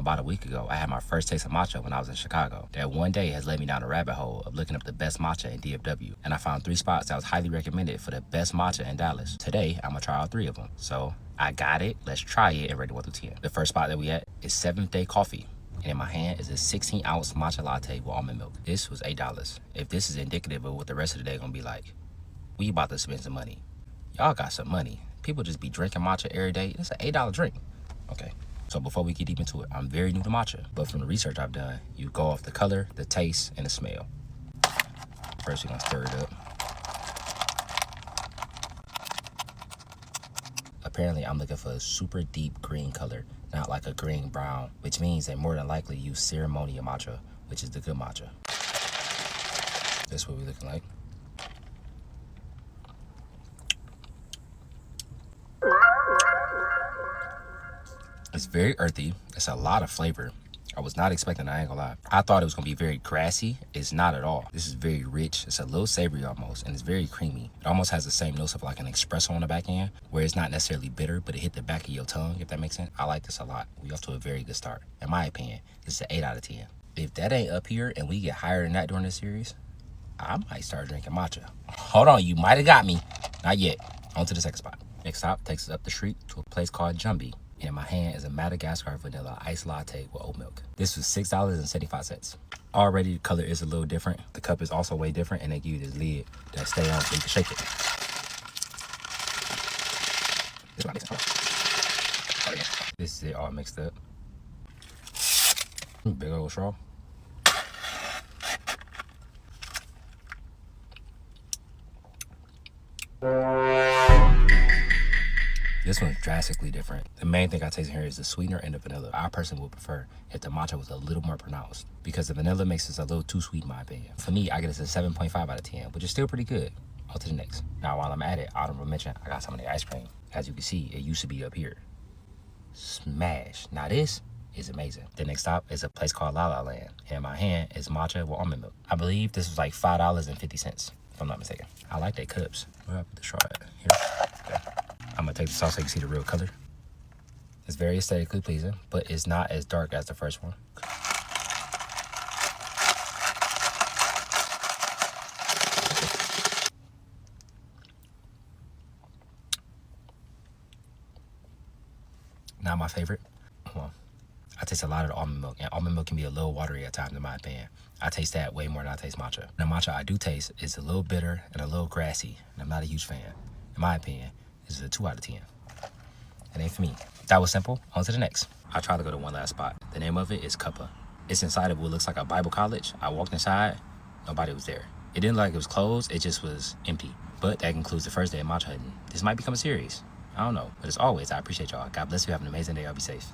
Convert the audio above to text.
About a week ago, I had my first taste of matcha when I was in Chicago. That one day has led me down a rabbit hole of looking up the best matcha in DFW, and I found 3 spots that was highly recommended for the best matcha in Dallas. Today, I'm gonna try all 3 of them. So I got it, let's try it, and rate it 1 through 10. The first spot that we at is 7th Day Coffee, and in my hand is a 16-ounce matcha latte with almond milk. This was $8. If this is indicative of what the rest of the day gonna be like, we about to spend some money. Y'all got some money. People just be drinking matcha every day. It's an $8 drink. Okay. So before we get deep into it, I'm very new to matcha, but from the research I've done, you go off the color, the taste, and the smell. First, we're gonna stir it up. Apparently, I'm looking for a super deep green color, not like a green brown, which means they more than likely use ceremonial matcha, which is the good matcha. That's what we're looking like. It's very earthy. It's a lot of flavor. I was not expecting that, I ain't gonna lie. I thought it was gonna be very grassy. It's not at all. This is very rich. It's a little savory almost, and it's very creamy. It almost has the same notes of like an espresso on the back end, where it's not necessarily bitter, but it hit the back of your tongue, if that makes sense. I like this a lot. We off to a very good start. In my opinion, this is an 8 out of 10. If that ain't up here and we get higher than that during this series, I might start drinking matcha. Hold on, you might have got me. Not yet. On to the second spot. Next stop takes us up the street to a place called Jumbie. And in my hand is a Madagascar vanilla iced latte with oat milk. This was $6.75. Already the color is a little different. The cup is also way different, and they give you this lid that stay on so you can shake it. This is it all mixed up. Big old straw. This one's drastically different. The main thing I taste in here is the sweetener and the vanilla. I personally would prefer if the matcha was a little more pronounced, because the vanilla makes this a little too sweet in my opinion. For me, I get this a 7.5 out of 10, which is still pretty good. On to the next. Now, while I'm at it, honorable mention, I got some of the ice cream. As you can see, it used to be up here. Smash. Now this is amazing. The next stop is a place called La La Land. And in my hand is matcha with almond milk. I believe this was like $5.50, if I'm not mistaken. I like their cups. Where I put the straw at? Here. Okay. I'm gonna take this off so you can see the real color. It's very aesthetically pleasing, but it's not as dark as the first one. Not my favorite. Well, I taste a lot of the almond milk, and almond milk can be a little watery at times in my opinion. I taste that way more than I taste matcha. The matcha I do taste is a little bitter and a little grassy, and I'm not a huge fan. In my opinion, this is a 2 out of 10. It ain't for me. That was simple. On to the next. I tried to go to one last spot. The name of it is Cuppa. It's inside of what looks like a Bible college. I walked inside, nobody was there. It didn't look like it was closed, it just was empty. But that concludes the first day of matcha hunting. This might become a series. I don't know. But as always, I appreciate y'all. God bless you. Have an amazing day. I'll be safe.